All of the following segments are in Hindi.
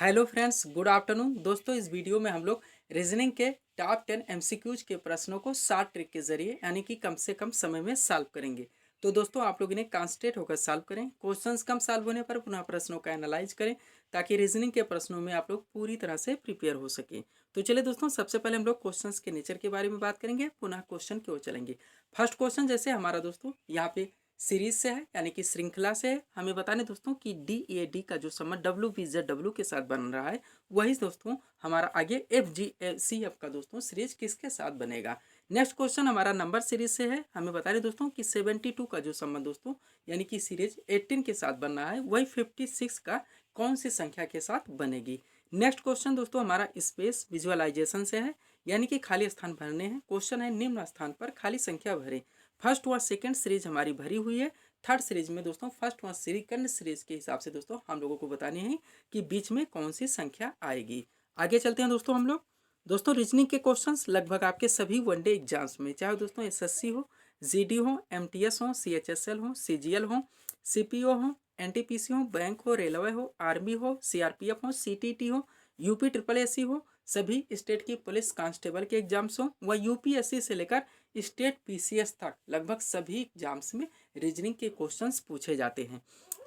Hello friends, good afternoon. दोस्तों, इस वीडियो में हम लोग रीजनिंग के टॉप 10 एमसीक्यूज के प्रश्नों को शॉर्ट ट्रिक के जरिए यानी कि कम से कम समय में सॉल्व करेंगे। तो दोस्तों, आप लोग इन्हें कॉन्सेंट्रेट होकर सॉल्व करें। क्वेश्चंस कम सॉल्व होने पर पुनः प्रश्नों का एनालाइज करें ताकि रीजनिंग के प्रश्नों में आप लोग पूरी तरह से प्रिपेयर हो सके। तो चलिए दोस्तों, सबसे पहले हम लोग क्वेश्चंस के नेचर के बारे में बात करेंगे, पुनः क्वेश्चन की ओर चलेंगे। फर्स्ट क्वेश्चन जैसे हमारा दोस्तों यहाँ पे सीरीज से है यानी कि श्रृंखला से है। हमें बताने दोस्तों कि DAD का जो संबंध WBZW के साथ बन रहा है वही दोस्तों हमारा आगे FGCF का दोस्तों सीरीज किसके साथ बनेगा। नेक्स्ट क्वेश्चन हमारा नंबर सीरीज से है। हमें बता रहे दोस्तों कि 72 का जो संबंध दोस्तों यानी कि सीरीज 18 के साथ बन रहा है वही 56 का कौन सी संख्या के साथ बनेगी। नेक्स्ट क्वेश्चन दोस्तों हमारा स्पेस विजुअलाइजेशन से है यानी कि खाली स्थान भरने हैं। क्वेश्चन है निम्न स्थान पर खाली संख्या भरे। फर्स्ट व सेकंड सीरीज हमारी भरी हुई है। थर्ड सीरीज में दोस्तों फर्स्ट व सेकंड सीरीज के हिसाब से दोस्तों हम लोगों को बतानी है कि बीच में कौन सी संख्या आएगी। आगे चलते हैं दोस्तों हम लोग। दोस्तों, रीजनिंग के क्वेश्चंस लगभग आपके सभी वनडे एग्जाम्स में, चाहे दोस्तों SSC हो, GD हो, MTS हो, CHSL हो, CGL हो, CPO हो, NTPC हो, बैंक हो, रेलवे हो, आर्मी हो, CRPF हो, CTT हो, UP SSSC हो, सभी स्टेट की पुलिस कांस्टेबल के एग्जाम्स हो व UPSC से लेकर स्टेट PCS तक लगभग सभी एग्जाम्स में रीजनिंग के क्वेश्चंस पूछे जाते हैं।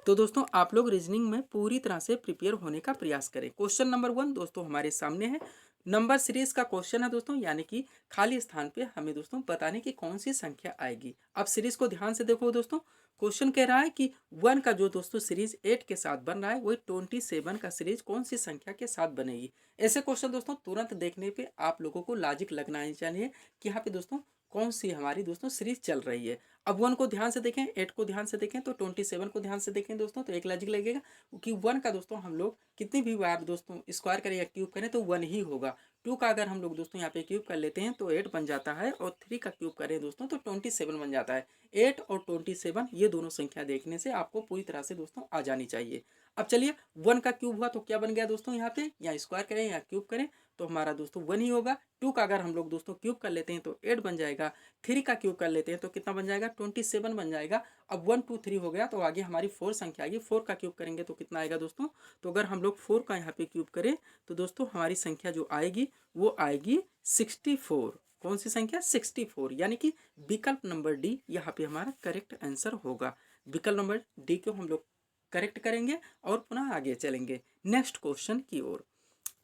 तो दोस्तों, आप लोग रीजनिंग में पूरी तरह से प्रिपेयर होने का प्रयास करें। क्वेश्चन नंबर 1 दोस्तों हमारे सामने है। नंबर सीरीज का क्वेश्चन है दोस्तों, यानी कि खाली स्थान पे हमें दोस्तों बताने की कौन सी संख्या आएगी। अब सीरीज को ध्यान से देखो दोस्तों। क्वेश्चन कह रहा है कि 1 का जो दोस्तों सीरीज 8 के साथ बन रहा है वही 27 का सीरीज कौन सी संख्या के साथ बनेगी। ऐसे क्वेश्चन दोस्तों तुरंत देखने पे आप लोगों को लॉजिक लगना ही चाहिए कि यहाँ पे दोस्तों कौन सी हमारी दोस्तों सीरीज चल रही है। अब 1 को ध्यान से देखें, 8 को ध्यान से देखें, तो 27 को ध्यान से देखें दोस्तों, तो एक लॉजिक लगेगा कि 1 का दोस्तों हम लोग कितनी भी बार दोस्तों स्क्वायर करें या क्यूब करें तो 1 ही होगा। 2 का अगर हम लोग दोस्तों यहाँ पे क्यूब कर लेते हैं तो 8 बन जाता है, और 3 का क्यूब करें दोस्तों तो 27 बन जाता है। 8 और 27 ये दोनों संख्या देखने से आपको पूरी तरह से दोस्तों आ जानी चाहिए। अब चलिए, 1 का क्यूब हुआ तो क्या बन गया दोस्तों, यहाँ पे या स्क्वायर करें या क्यूब करें तो हमारा दोस्तों 1 ही होगा। 2 का अगर हम लोग दोस्तों क्यूब कर लेते हैं तो 8 बन जाएगा। 3 का क्यूब कर लेते हैं तो कितना बन जाएगा, 27 बन जाएगा। अब 1 2 3 हो गया तो आगे हमारी 4 संख्या आएगी। 4 का क्यूब करेंगे तो कितना आएगा दोस्तों, तो अगर हम लोग 4 का यहाँ पे क्यूब करें तो दोस्तों हमारी संख्या जो आएगी वो आएगी 64। कौन सी संख्या, 64, यानी कि विकल्प नंबर डी यहाँ पे हमारा करेक्ट आंसर होगा। विकल्प नंबर डी को हम लोग करेक्ट करेंगे और पुनः आगे चलेंगे नेक्स्ट क्वेश्चन की ओर।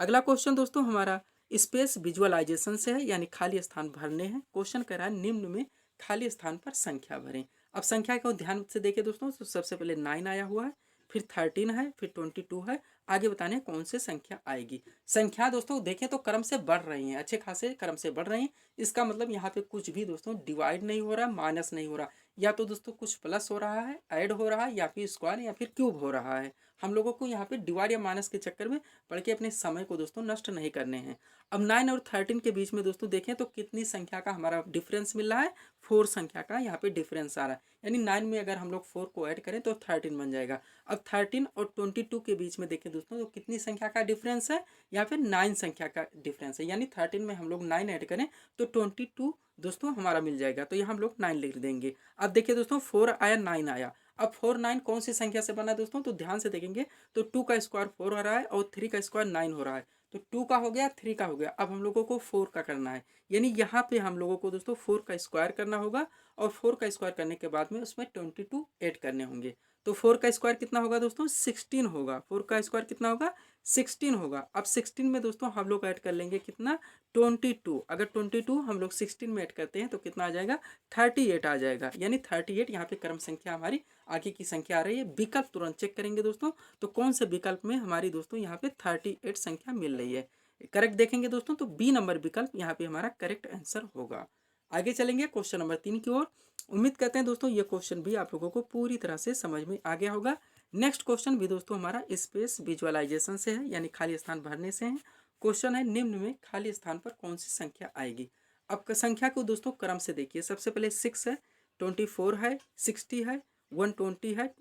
अगला क्वेश्चन दोस्तों हमारा स्पेस विजुअलाइजेशन से है, यानी खाली स्थान भरने हैं। क्वेश्चन कह रहा है निम्न में खाली स्थान पर संख्या भरें। अब संख्या को ध्यान से देखें दोस्तों, तो सबसे पहले 9 आया हुआ है, फिर 13 है, फिर 22 है। आगे बताने कौन से संख्या आएगी। संख्या दोस्तों देखें तो क्रम से बढ़ रही हैं, अच्छे खासे क्रम से बढ़ रही हैं। इसका मतलब यहाँ पे कुछ भी दोस्तों डिवाइड नहीं हो रहा, माइनस नहीं हो रहा, या तो दोस्तों कुछ प्लस हो रहा है, ऐड हो रहा है, या फिर स्क्वायर या फिर क्यूब हो रहा है। हम लोगों को यहाँ पे डिवाइड या माइनस के चक्कर में पढ़ के अपने समय को दोस्तों नष्ट नहीं करने हैं। अब 9 और 13 के बीच में दोस्तों देखें तो कितनी संख्या का हमारा डिफरेंस मिल रहा है, 4 संख्या का यहाँ पे डिफरेंस आ रहा है। यानी 9 में अगर हम लोग 4 को ऐड करें तो 13 बन जाएगा। अब 13 और 22 के बीच में देखें दोस्तों तो कितनी संख्या का डिफरेंस है, या फिर 9 संख्या का डिफरेंस है। यानी 13 में हम लोग 9 ऐड करें तो 22 दोस्तों हमारा मिल जाएगा, तो यहाँ हम लोग 9 लिख देंगे। अब देखिए दोस्तों 4 आया, 9 आया। अब 4 9 कौन सी संख्या से बना दोस्तों, तो ध्यान से देखेंगे तो 2 का स्क्वायर 4 हो रहा है और 3 का स्क्वायर 9 हो रहा है। तो 2 का हो गया, 3 का हो गया। अब हम लोगों को 4 का करना है, यानी यहाँ पे हम लोगों को दोस्तों 4 का स्क्वायर करना होगा, और 4 का स्क्वायर करने के बाद में उसमें 22 ऐड करने होंगे। तो 4 का स्क्वायर कितना होगा दोस्तों, 16 होगा। 4 का स्क्वायर कितना होगा, 16 होगा। अब 16 में दोस्तों हम लोग ऐड कर लेंगे कितना, 22। अगर 22 हम लोग 16 में ऐड करते हैं तो कितना आ जाएगा, 38 आ जाएगा। यानी 38 यहाँ पे क्रम संख्या हमारी आगे की संख्या आ रही है। विकल्प तुरंत चेक करेंगे दोस्तों, तो कौन से विकल्प में हमारी दोस्तों यहाँ पे 38 संख्या मिल रही है। करेक्ट देखेंगे दोस्तों तो बी नंबर विकल्प यहाँ पे हमारा करेक्ट आंसर होगा। आगे चलेंगे क्वेश्चन नंबर 3 की ओर। उम्मीद करते हैं दोस्तों ये क्वेश्चन भी आप लोगों को पूरी तरह से समझ में आ गया होगा। नेक्स्ट क्वेश्चन भी दोस्तों हमारा स्पेस विजुअलाइजेशन से है, यानी खाली स्थान भरने से है। क्वेश्चन है निम्न में खाली स्थान पर कौन सी संख्या आएगी। अब संख्या को दोस्तों क्रम से देखिए, सबसे पहले 6 है, 24 है, 60 है, 120 है,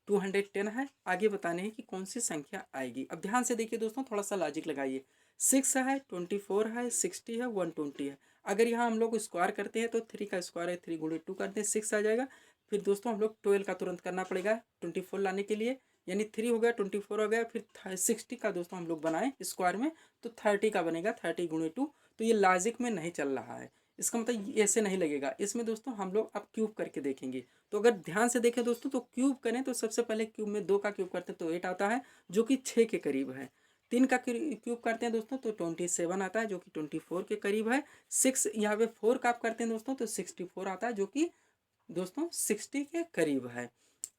210 है। आगे बताने हैं कि कौन सी संख्या आएगी। अब ध्यान से देखिए दोस्तों, थोड़ा सा लॉजिक लगाइए। 6 है, 24 है, 60 है, 120 है। अगर यहाँ हम लोग स्क्वायर करते हैं तो 3 का स्क्वायर है, 3 गुणे 2 करते हैं 6 आ जाएगा। फिर दोस्तों हम लोग 12 का तुरंत करना पड़ेगा 24 लाने के लिए, यानी 3 हो गया, 24 हो गया, फिर 60 का दोस्तों हम लोग बनाएं स्क्वायर में तो 30 का बनेगा, 30 गुणे 2। तो ये लॉजिक में नहीं चल रहा है, इसका मतलब ऐसे नहीं लगेगा। इसमें दोस्तों हम लोग अब क्यूब करके देखेंगे। तो अगर ध्यान से देखें दोस्तों तो क्यूब करें तो सबसे पहले क्यूब में 2 का क्यूब करते हैं तो 8 आता है जो कि 6 के करीब है। 3 का क्यूब करते हैं दोस्तों तो 27 आता है जो कि 24 के करीब है। 6 यहाँ पे 4 का आप करते हैं दोस्तों तो 64 आता है जो कि दोस्तों 60 के करीब है।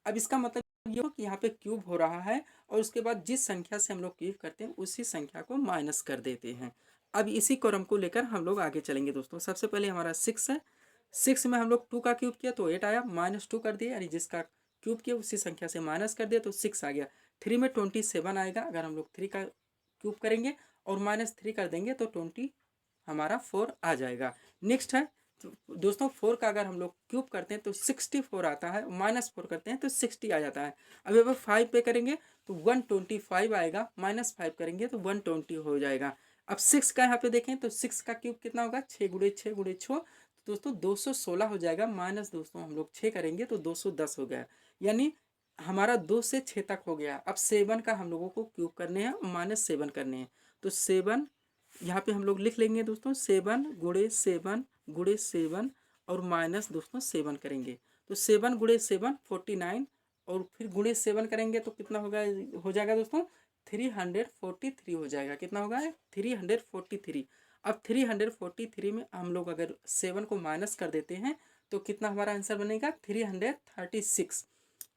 अब इसका मतलब ये हो कि यहाँ पे क्यूब हो रहा है और उसके बाद जिस संख्या से हम लोग क्यूब करते हैं उसी संख्या को माइनस कर देते हैं। अब इसी क्रम को लेकर हम लोग आगे चलेंगे दोस्तों। सबसे पहले हमारा 6 है, 6 में हम लोग 2 का क्यूब किया तो 8 आया, -2 कर दिया, यानी जिसका क्यूब किया उसी संख्या से माइनस कर दिया तो 6 आ गया। 3 में 27 आएगा, अगर हम लोग 3 का क्यूब करेंगे और -3 कर देंगे तो 20 हमारा 4 आ जाएगा। नेक्स्ट है तो दोस्तों 4 का अगर हम लोग क्यूब करते हैं तो 64 आता है, -4 करते हैं तो 60 आ जाता है। अभी अगर 5 पे करेंगे तो 125 आएगा, -5 करेंगे तो 120 हो जाएगा। अब 6 का यहाँ पे देखें तो 6 का क्यूब कितना होगा, 6 गुणे 6 गुणे 6 तो दोस्तों 216 हो जाएगा, माइनस दोस्तों हम लोग 6 करेंगे तो 210 हो गया, यानी हमारा 2 से 6 तक हो गया। अब 7 का हम लोगों को क्यूब करने हैं और -7 करने हैं तो 7 यहाँ पे हम लोग लिख लेंगे दोस्तों, 7 गुणे 7 गुणे 7 और माइनस दोस्तों 7 करेंगे तो 7 गुणे 7 49 और फिर गुणे 7 करेंगे तो कितना होगा, हो जाएगा दोस्तों 343 हो जाएगा। कितना होगा 343। अब 343 में हम लोग अगर 7 को माइनस कर देते हैं तो कितना हमारा आंसर बनेगा 336,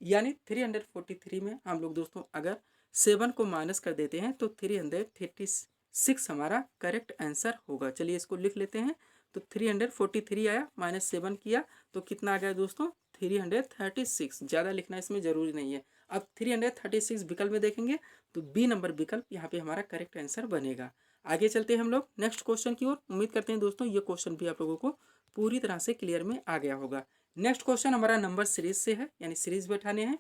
यानी 343 में हम लोग दोस्तों अगर 7 को माइनस कर देते हैं तो 336 हमारा करेक्ट आंसर होगा। चलिए इसको लिख लेते हैं तो 343 आया, -7 किया तो कितना आ गया दोस्तों 336। ज़्यादा लिखना इसमें ज़रूरी नहीं है। अब 336 विकल्प में देखेंगे तो बी नंबर विकल्प यहाँ पे हमारा करेक्ट आंसर बनेगा। आगे चलते हैं हम लोग नेक्स्ट क्वेश्चन की ओर। उम्मीद करते हैं दोस्तों ये क्वेश्चन भी आप लोगों को पूरी तरह से क्लियर में आ गया होगा। नेक्स्ट क्वेश्चन हमारा नंबर सीरीज से है, यानी सीरीज बैठाने हैं।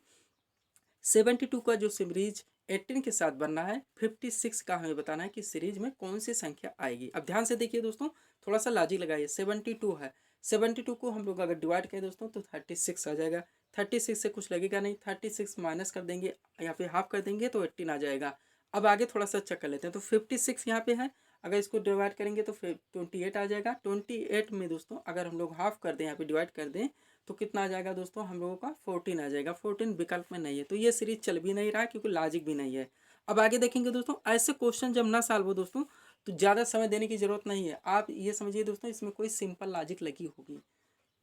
72 का जो सीरीज 18 के साथ बनना है, 56 का हमें बताना है कि सीरीज में कौन सी संख्या आएगी। अब ध्यान से देखिए दोस्तों, थोड़ा सा लॉजिक लगाइए। 72 है, 72 को हम लोग अगर डिवाइड करें दोस्तों तो 36 आ जाएगा। 36 से कुछ लगेगा नहीं, 36 माइनस कर देंगे, यहाँ पे हाफ कर देंगे तो 18 आ जाएगा। अब आगे थोड़ा सा चेक कर लेते हैं तो 56 यहाँ पे है, अगर इसको डिवाइड करेंगे तो फिर 28 आ जाएगा। 28 में दोस्तों अगर हम लोग हाफ कर दें, यहाँ पे डिवाइड कर दें तो कितना आ जाएगा दोस्तों हम लोगों का 14 आ जाएगा। 14 विकल्प में नहीं है तो ये सीरीज चल भी नहीं रहा है क्योंकि लॉजिक भी नहीं है। अब आगे देखेंगे दोस्तों, ऐसे क्वेश्चन जब ना सॉल्व हो दोस्तों तो ज़्यादा समय देने की ज़रूरत नहीं है। आप ये समझिए दोस्तों इसमें कोई सिंपल लॉजिक लगी होगी।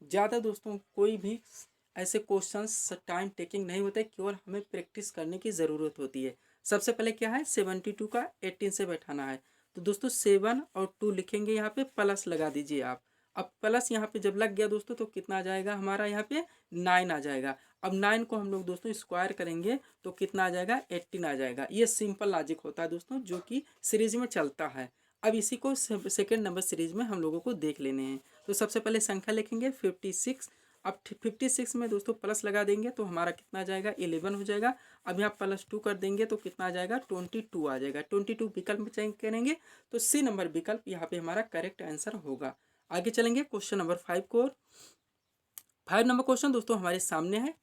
ज़्यादा दोस्तों कोई भी ऐसे क्वेश्चंस टाइम टेकिंग नहीं होते, केवल हमें प्रैक्टिस करने की ज़रूरत होती है। सबसे पहले क्या है, 72 का 18 से बैठाना है तो दोस्तों 7 और 2 लिखेंगे, यहाँ पे प्लस लगा दीजिए आप। अब प्लस यहाँ पे जब लग गया दोस्तों तो कितना आ जाएगा हमारा, यहाँ पे 9 आ जाएगा। अब 9 को हम लोग दोस्तों स्क्वायर करेंगे तो कितना आ जाएगा 18 आ जाएगा। ये सिंपल लॉजिक होता है दोस्तों जो कि सीरीज में चलता है। अब इसी को सेकेंड नंबर सीरीज में हम लोगों को देख लेने हैं। तो सबसे पहले संख्या लिखेंगे 56। अब 56 में दोस्तों प्लस लगा देंगे तो हमारा कितना आ जाएगा 11 हो जाएगा। अब यहाँ +2 कर देंगे तो कितना आ जाएगा 22 आ जाएगा। 22 विकल्प में चेक करेंगे तो सी नंबर विकल्प यहाँ पे हमारा करेक्ट आंसर होगा। आगे चलेंगे क्वेश्चन नंबर 5 को। 5 नंबर क्वेश्चन दोस्तों हमारे सामने है।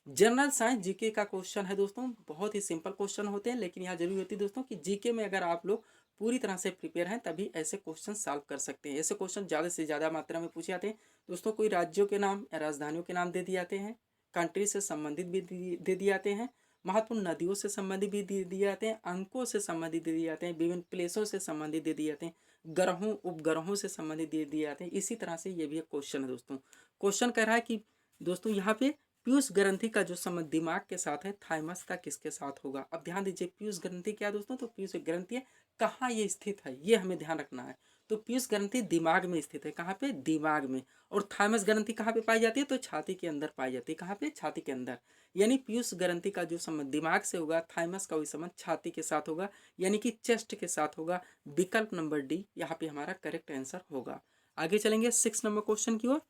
जनरल साइंस जीके का क्वेश्चन है दोस्तों। बहुत ही सिंपल क्वेश्चन होते हैं लेकिन यहाँ जरूरी होती है दोस्तों कि जीके में अगर आप लोग पूरी तरह से प्रिपेयर हैं तभी ऐसे क्वेश्चन सॉल्व कर सकते हैं। ऐसे क्वेश्चन ज़्यादा से ज़्यादा मात्रा में पूछे जाते हैं दोस्तों। कोई राज्यों के नाम या राजधानियों के नाम दे दिए जाते हैं, कंट्री से संबंधित भी दे दिए जाते हैं, महत्वपूर्ण नदियों से संबंधित भी दे दिए जाते हैं, अंकों से संबंधित दे दिए जाते हैं, विभिन्न प्लेसों से संबंधित दे दिए जाते हैं, ग्रहों उपग्रहों से संबंधित दे दिए जाते हैं। इसी तरह से ये भी एक क्वेश्चन है दोस्तों। क्वेश्चन कह रहा है कि दोस्तों यहाँ पे पीयूष ग्रंथि का जो संबंध दिमाग के साथ है, थाइमस का किसके साथ होगा। अब ध्यान दीजिए पीयूष ग्रंथि क्या दोस्तों, तो पीयूष ग्रंथि है, कहाँ ये स्थित है ये हमें ध्यान रखना है। तो पीयूष ग्रंथि दिमाग में स्थित है, कहाँ पे, दिमाग में। और थाइमस ग्रंथि कहाँ पे पाई जाती है, तो छाती के अंदर पाई जाती है। कहाँ पे, छाती के अंदर। यानी पीयूष ग्रंथि का जो संबंध दिमाग से होगा, थाइमस का वही संबंध छाती के साथ होगा, यानी कि चेस्ट के साथ होगा। विकल्प नंबर डी यहाँ पे हमारा करेक्ट आंसर होगा। आगे चलेंगे 6 नंबर क्वेश्चन की ओर।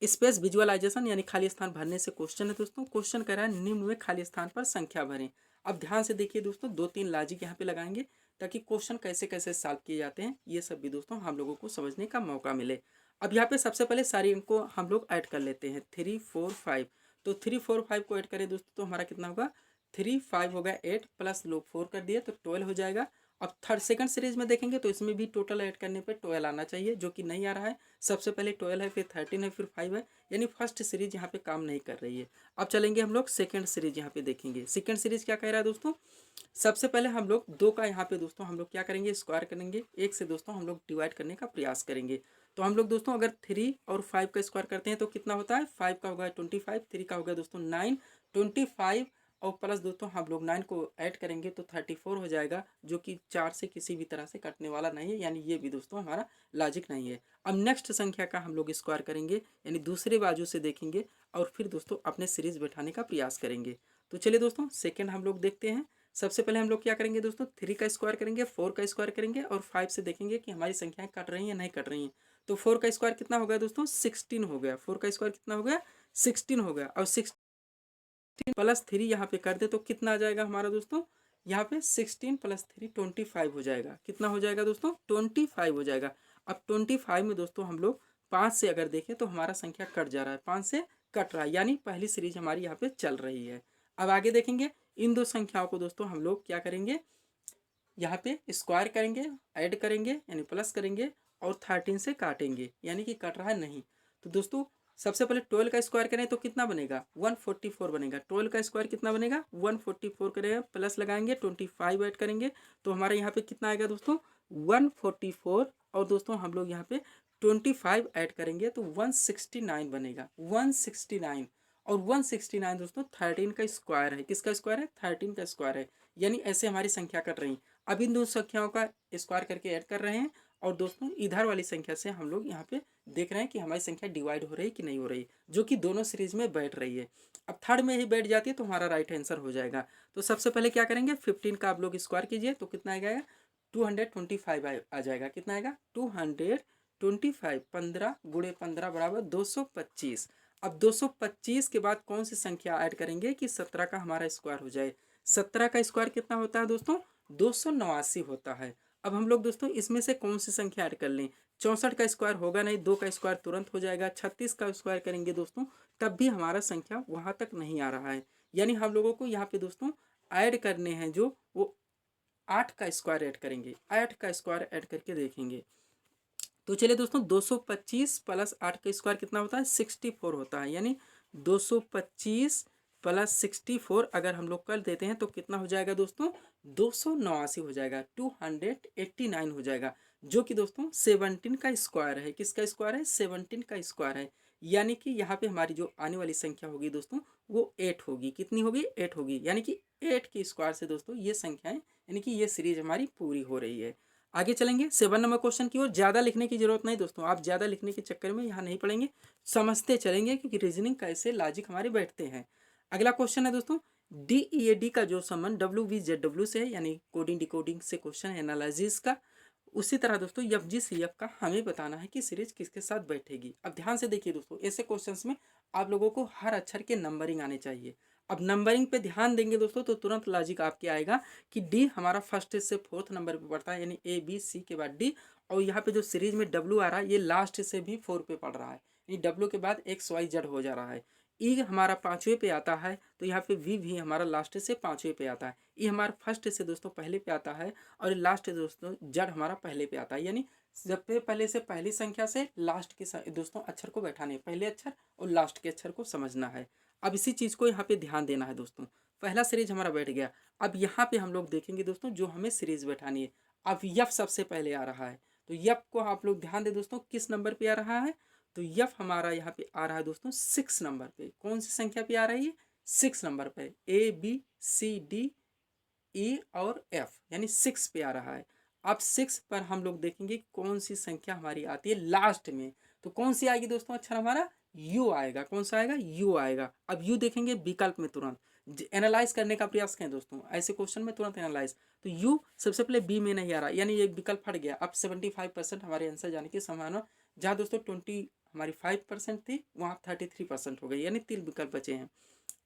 स्पेस विजुअलाइजेशन यानी खाली स्थान भरने से क्वेश्चन है दोस्तों। क्वेश्चन कह रहा है निम्न में खाली स्थान पर संख्या भरें। अब ध्यान से देखिए दोस्तों, 2-3 लॉजिक यहाँ पे लगाएंगे ताकि क्वेश्चन कैसे कैसे सॉल्व किए जाते हैं ये सब भी दोस्तों हम लोगों को समझने का मौका मिले। अब यहाँ पे सबसे पहले सारी इनको हम लोग ऐड कर लेते हैं, 3 4 5। तो 3 4 5 को ऐड करें दोस्तों तो हमारा कितना होगा 3 5 हो गया 8 प्लस लोग 4 कर दिए तो 12 हो जाएगा। अब थर्ड सेकंड सीरीज में देखेंगे तो इसमें भी टोटल ऐड करने पे 12 आना चाहिए, जो कि नहीं आ रहा है। सबसे पहले 12 है, फिर 13 है, फिर 5 है, यानी फर्स्ट सीरीज यहाँ पे काम नहीं कर रही है। अब चलेंगे हम लोग सेकंड सीरीज यहाँ पे देखेंगे। सेकंड सीरीज क्या कह रहा है दोस्तों, सबसे पहले हम लोग 2 का यहाँ पे दोस्तों हम लोग क्या करेंगे, स्क्वायर करेंगे। 1 से दोस्तों हम लोग डिवाइड करने का प्रयास करेंगे। तो हम लोग दोस्तों अगर 3 और 5 का स्क्वायर करते हैं तो कितना होता है, 5 का होगा 25, 3 का होगा दोस्तों 9, 25 और प्लस दोस्तों हम लोग 9 को ऐड करेंगे तो 34 हो जाएगा, जो कि 4 से किसी भी तरह से कटने वाला नहीं है, यानी ये भी दोस्तों हमारा लॉजिक नहीं है। अब नेक्स्ट संख्या का हम लोग स्क्वायर करेंगे, यानी दूसरे बाजू से देखेंगे और फिर दोस्तों अपने सीरीज बैठाने का प्रयास करेंगे। तो चलिए दोस्तों सेकेंड हम लोग देखते हैं। सबसे पहले हम लोग क्या करेंगे दोस्तों, 3 का स्क्वायर करेंगे, 4 का स्क्वायर करेंगे और 5 से देखेंगे कि हमारी संख्याएं कट रही हैं नहीं कट रही हैं। तो 4 का स्क्वायर कितना हो गया दोस्तों, 16 हो गया। 4 का स्क्वायर कितना हो गया, 16 हो गया। और 16 प्लस 3 यहाँ पे कर दे तो कितना आ जाएगा हमारा दोस्तों, यहाँ पे 16 प्लस 3 25 हो जाएगा। कितना हो जाएगा दोस्तों, 25 हो जाएगा। अब 25 में दोस्तों हम लोग 5 से अगर देखें तो हमारा संख्या कट जा रहा है, 5 से कट रहा है, यानी पहली सीरीज हमारी यहाँ पे चल रही है। अब आगे देखेंगे, इन 2 संख्याओं को दोस्तों हम लोग क्या करेंगे, यहाँ पे स्क्वायर करेंगे, ऐड करेंगे यानी प्लस करेंगे और 13 से काटेंगे, यानी कि कट रहा है नहीं। तो दोस्तों सबसे पहले 12 का स्क्वायर करें तो कितना बनेगा, 144 बनेगा। 12 का स्क्वायर कितना बनेगा, 144 करेगा, प्लस लगाएंगे 25 ऐड करेंगे तो हमारे यहाँ पे कितना आएगा दोस्तों, 144 और दोस्तों हम लोग यहाँ पे 25 ऐड करेंगे तो 169 बनेगा, 169। और 169 दोस्तों 13 का स्क्वायर है। किसका स्क्वायर है, 13 का स्क्वायर है, यानी ऐसे हमारी संख्या कट रही। अब इन दो संख्याओं का स्क्वायर करके ऐड कर रहे हैं और दोस्तों इधर वाली संख्या से हम लोग यहाँ पे देख रहे हैं कि हमारी संख्या डिवाइड हो रही है कि नहीं हो रही, जो कि दोनों सीरीज में बैठ रही है। अब थर्ड में ही बैठ जाती है तो हमारा राइट आंसर हो जाएगा। तो सबसे पहले क्या करेंगे, 15 का आप लोग स्क्वायर कीजिए तो कितना आएगा, 225 आ जाएगा। कितना आएगा, 225, 15 गुणे 15 बराबर 225। अब 225 के बाद कौन सी संख्या ऐड करेंगे कि 17 का हमारा स्क्वायर हो जाए। 17 का स्क्वायर कितना होता है दोस्तों, 289 होता है। अब हम लोग दोस्तों इसमें से कौन सी संख्या ऐड कर लें, 64 का स्क्वायर होगा नहीं, 2 का स्क्वायर तुरंत हो जाएगा। 36 का स्क्वायर करेंगे दोस्तों तब भी हमारा संख्या वहाँ तक नहीं आ रहा है, यानी हम लोगों को यहाँ पे दोस्तों ऐड करने हैं जो वो 8 का स्क्वायर ऐड करेंगे। 8 का स्क्वायर ऐड करके देखेंगे तो चलिए दोस्तों 225 प्लस 8 का स्क्वायर कितना होता है, 64 होता है, यानी 225 प्लस 64 अगर हम लोग कर देते हैं तो कितना हो जाएगा दोस्तों, 289 हो जाएगा, 289 हो जाएगा, जो कि दोस्तों 17 का स्क्वायर है। किसका स्क्वायर है, 17 का स्क्वायर है, यानी कि यहाँ पे हमारी जो आने वाली संख्या होगी दोस्तों वो 8 होगी। कितनी होगी, 8 होगी, यानी कि 8 के स्क्वायर से दोस्तों ये संख्याएं यानी कि ये सीरीज हमारी पूरी हो रही है। आगे चलेंगे 7 नंबर क्वेश्चन की ओर। ज़्यादा लिखने की जरूरत नहीं दोस्तों, आप ज़्यादा लिखने के चक्कर में यहाँ नहीं पढ़ेंगे, समझते चलेंगे कि रीजनिंग कैसे लॉजिक हमारे बैठते हैं। अगला क्वेश्चन है दोस्तों, DEAD का जो संबंध WVZW से है, यानी कोडिंग डिकोडिंग से क्वेश्चन है एनालिसिस का, उसी तरह दोस्तों FGCF का हमें बताना है कि सीरीज किसके साथ बैठेगी। अब ध्यान से देखिए दोस्तों, ऐसे क्वेश्चंस में आप लोगों को हर अक्षर के नंबरिंग आने चाहिए। अब नंबरिंग पे ध्यान देंगे दोस्तों तो तुरंत लॉजिक आपके आएगा कि डी हमारा फर्स्ट से फोर्थ नंबर पे पड़ता है, यानी ABC के बाद डी, और यहाँ पे जो सीरीज में W आ रहा है ये लास्ट से भी 4 पे पड़ रहा है, यानी W के बाद XYZ हो जा रहा है। ई हमारा 5वें पे आता है तो यहाँ पे V भी हमारा लास्ट से 5वें पे आता है। ई हमारा फर्स्ट से दोस्तों पहले पे आता है और लास्ट दोस्तों Z हमारा पहले पे आता है, यानी जब पे पहले से पहली संख्या से लास्ट के दोस्तों अक्षर को बैठाने, पहले अक्षर और लास्ट के अक्षर को समझना है। अब इसी चीज़ को यहाँ पे ध्यान देना है दोस्तों। पहला सीरीज हमारा बैठ गया। अब यहाँ पे हम लोग देखेंगे दोस्तों जो हमें सीरीज बैठानी है। अब यफ सबसे पहले आ रहा है तो यफ को आप लोग ध्यान दें दोस्तों किस नंबर पे आ रहा है, तो यफ हमारा यहाँ पे आ रहा है दोस्तों 6 नंबर पे। कौन सी संख्या पे आ रही है, 6 नंबर पे। ABCDE और F यानी 6 पे आ रहा है। अब 6 पर हम लोग देखेंगे कौन सी संख्या हमारी आती है लास्ट में, तो कौन सी आएगी दोस्तों अक्षर हमारा, यू आएगा। कौन सा आएगा, यू आएगा। अब यू देखेंगे विकल्प में तुरंत एनालाइज करने का प्रयास करें दोस्तों, ऐसे क्वेश्चन में तुरंत एनालाइज। तो यू सबसे पहले बी में नहीं आ रहा, यानी एक विकल्प हट गया। अब 75% हमारे आंसर जाने की संभावना, जहाँ दोस्तों 20 हमारी 5% थी वहाँ 33% हो गई, यानी 3 विकल्प बचे हैं।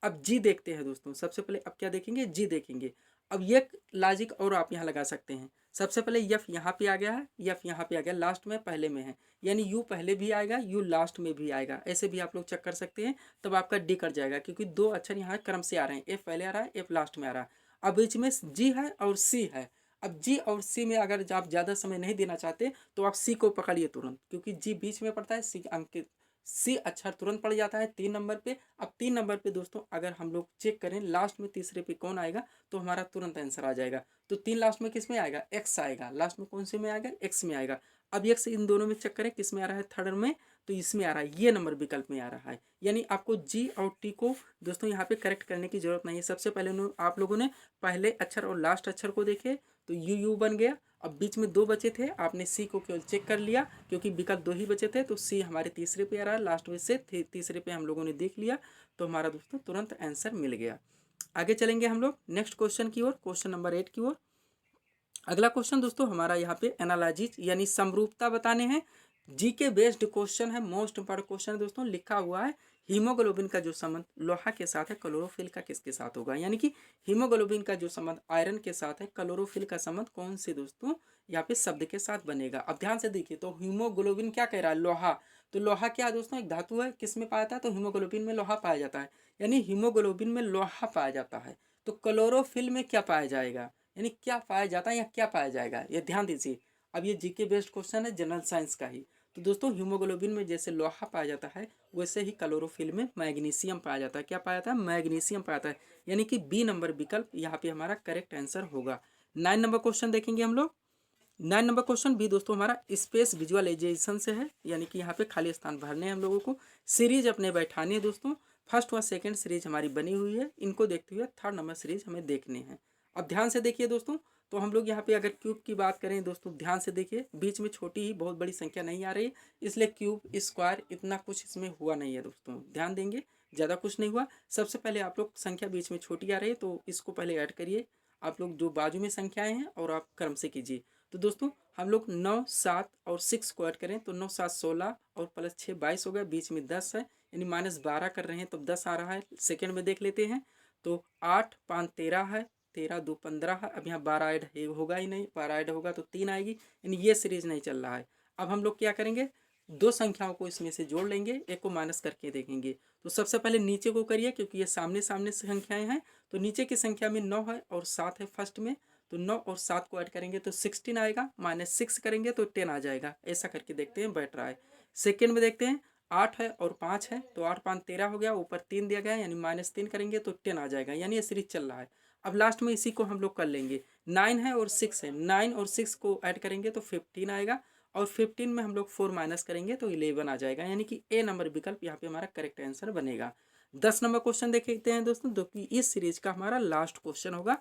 अब जी देखते हैं दोस्तों, सबसे पहले अब क्या देखेंगे, जी देखेंगे। अब ये लॉजिक और आप यहाँ लगा सकते हैं। सबसे पहले यफ यहाँ पे आ गया है, यफ यहाँ पे आ गया, लास्ट में पहले में है, यानी यू पहले भी आएगा, यू लास्ट में भी आएगा, ऐसे भी आप लोग चेक कर सकते हैं। तब आपका डी कट जाएगा क्योंकि दो अक्षर यहाँ क्रम से आ रहे हैं, एफ पहले आ रहा है, एफ लास्ट में आ रहा है। अब बीच में जी है और सी है। अब जी और सी में अगर आप ज़्यादा समय नहीं देना चाहते तो आप सी को पकड़िए तुरंत, क्योंकि जी बीच में पड़ता है, सी अंक सी अक्षर तुरंत पड़ जाता है 3 नंबर पे। अब 3 नंबर पे दोस्तों अगर हम लोग चेक करें लास्ट में तीसरे पे कौन आएगा तो हमारा तुरंत आंसर आ जाएगा। तो 3 लास्ट में किस में आएगा, एक्स आएगा, लास्ट में कौन से में आएगा, एक्स में आएगा। अब एक्स इन दोनों में चेक करें किस में आ रहा है, थर्ड में, तो इसमें आ रहा है, ये नंबर विकल्प में आ रहा है। यानी आपको जी और टी को दोस्तों यहाँ पे करेक्ट करने की जरूरत नहीं है। सबसे पहले आप लोगों ने पहले अक्षर और लास्ट अक्षर को देखे तो यू बन गया। अब बीच में दो बचे थे, आपने सी को केवल चेक कर लिया क्योंकि विकल्प दो ही बचे थे, तो सी हमारे तीसरे पे आ रहा है, लास्ट में से तीसरे पे हम लोगों ने देख लिया, तो हमारा दोस्तों तुरंत आंसर मिल गया। आगे चलेंगे हम लोग नेक्स्ट क्वेश्चन की ओर, क्वेश्चन नंबर 8 की ओर। अगला क्वेश्चन दोस्तों हमारा यहाँ पे एनालॉजीज यानी समरूपता बताने हैं। जी के बेस्ड क्वेश्चन है, मोस्ट इंपॉर्टेंट क्वेश्चन है दोस्तों। लिखा हुआ है हीमोग्लोबिन का जो संबंध लोहा के साथ है क्लोरोफिल का किसके साथ होगा, यानी कि हीमोग्लोबिन का जो संबंध आयरन के साथ है क्लोरोफिल का संबंध कौन से दोस्तों यहाँ पे शब्द के साथ बनेगा। अब ध्यान से देखिए, तो हीमोग्लोबिन क्या कह रहा है, लोहा। तो लोहा क्या दोस्तों एक धातु है, किस में पाया जाता है, तो हीमोग्लोबिन में लोहा पाया जाता है, यानी हीमोग्लोबिन में लोहा पाया जाता है। तो क्लोरोफिल में क्या पाया जाएगा, यानी क्या पाया जाता है या क्या पाया जाएगा, ये ध्यान दीजिए। अब ये जीके बेस्ड क्वेश्चन है जनरल साइंस का ही। तो दोस्तों हीमोग्लोबिन में जैसे लोहा पाया जाता है वैसे ही क्लोरोफिल में मैग्नीशियम पाया जाता है। क्या पाया जाता है, मैग्नीशियम पाया जाता है, यानी कि बी नंबर विकल्प यहाँ पे हमारा करेक्ट आंसर होगा। 9 नंबर क्वेश्चन देखेंगे हम लोग। 9 नंबर क्वेश्चन भी दोस्तों हमारा स्पेस विजुअलाइजेशन से है, यानी कि यहाँ पे खाली स्थान भरने हैं हम लोगों को, सीरीज अपने बैठाने हैं दोस्तों। फर्स्ट व सेकंड सीरीज हमारी बनी हुई है, इनको देखते हुए थर्ड नंबर सीरीज हमें देखने हैं। अब ध्यान से देखिए दोस्तों, तो हम लोग यहाँ पे अगर क्यूब की बात करें दोस्तों, ध्यान से देखिए, बीच में छोटी ही बहुत बड़ी संख्या नहीं आ रही, इसलिए क्यूब स्क्वायर इतना कुछ इसमें हुआ नहीं है दोस्तों, ध्यान देंगे, ज़्यादा कुछ नहीं हुआ। सबसे पहले आप लोग संख्या बीच में छोटी आ रही है तो इसको पहले ऐड करिए, आप लोग जो बाजू में संख्याएं हैं और आप क्रम से कीजिए। तो दोस्तों हम लोग 9, 7 और 6 को ऐड करें तो 9, 7, 16 और प्लस 6, 22 हो गया, बीच में 10 है, यानी -12 कर रहे हैं तो 10 आ रहा है। सेकेंड में देख लेते हैं, तो 8, 5, 13 है, 13, 2, 15 है। अब यहाँ 12 ऐड होगा ही नहीं, 12 ऐड होगा तो 3 आएगी, यानी ये सीरीज नहीं चल रहा है। अब हम लोग क्या करेंगे, दो संख्याओं को इसमें से जोड़ लेंगे, एक को माइनस करके देखेंगे। तो सबसे पहले नीचे को करिए क्योंकि ये सामने सामने संख्याएं हैं, तो नीचे की संख्या में 9 है और 7 है फर्स्ट में, तो 9 और 7 को ऐड करेंगे तो 16 आएगा, -6 करेंगे तो 10 आ जाएगा। ऐसा करके देखते हैं बैठ रहा है। सेकेंड में देखते हैं, 8 है और 5 है, तो 8, 5, 13 हो गया, ऊपर 3 दिया गया यानी -3 करेंगे तो 10 आ जाएगा, यानी ये सीरीज चल रहा है। अब लास्ट में इसी को हम लोग कर लेंगे, 9 है और 6 है, 9 और 6 को ऐड करेंगे तो 15 आएगा, और 15 में हम लोग 4 माइनस करेंगे तो 11 आ जाएगा, यानी कि ए नंबर विकल्प यहाँ पे हमारा करेक्ट आंसर बनेगा। 10 नंबर क्वेश्चन देखते हैं दोस्तों, जो कि इस सीरीज का हमारा लास्ट क्वेश्चन होगा।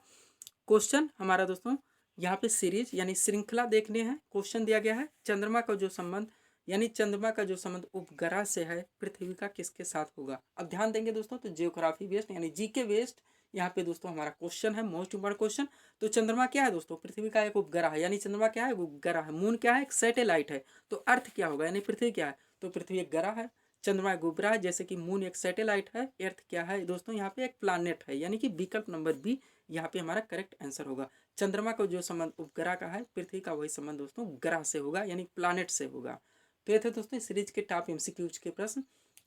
क्वेश्चन हमारा दोस्तों यहाँ पे सीरीज यानी श्रृंखला देखने हैं। क्वेश्चन दिया गया है चंद्रमा का जो संबंध, यानी चंद्रमा का जो संबंध उपग्रह से है पृथ्वी का किसके साथ होगा। अब ध्यान देंगे दोस्तों, तो जियोग्राफी बेस्ड यानी जीके बेस्ड यहाँ पे दोस्तों हमारा क्वेश्चन है, मोस्ट इंपॉर्टेंट क्वेश्चन। तो चंद्रमा क्या है दोस्तों, पृथ्वी का एक उपग्रह है, यानी चंद्रमा क्या है, उपग्रह है। मून क्या है, एक सैटेलाइट है। तो अर्थ क्या होगा, यानी पृथ्वी क्या है, तो पृथ्वी एक ग्रह है, चंद्रमा एक उपग्रह है, जैसे कि मून एक सैटेलाइट है, अर्थ क्या है दोस्तों यहाँ पे एक प्लानेट है, यानी कि विकल्प नंबर बी यहाँ पे हमारा करेक्ट आंसर होगा। चंद्रमा का जो संबंध उपग्रह का है, पृथ्वी का वही संबंध दोस्तों ग्रह से होगा, यानी प्लानेट से होगा। तो ये थे दोस्तों सीरीज के टॉप एमसीक्यूज के प्रश्न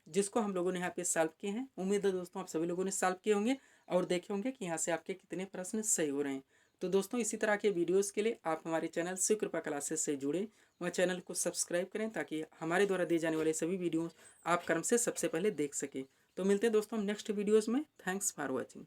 जिसको हम लोगों ने यहाँ पे सॉल्व किए हैं। उम्मीद है दोस्तों आप सभी लोगों ने सॉल्व किए होंगे और देखे होंगे कि यहाँ से आपके कितने प्रश्न सही हो रहे हैं। तो दोस्तों इसी तरह के वीडियोस के लिए आप हमारे चैनल शिव कृपा क्लासेस से जुड़ें, वह चैनल को सब्सक्राइब करें ताकि हमारे द्वारा दिए जाने वाले सभी वीडियोस आप क्रम से सबसे पहले देख सकें। तो मिलते हैं दोस्तों नेक्स्ट वीडियोज़ में। Thanks for watching.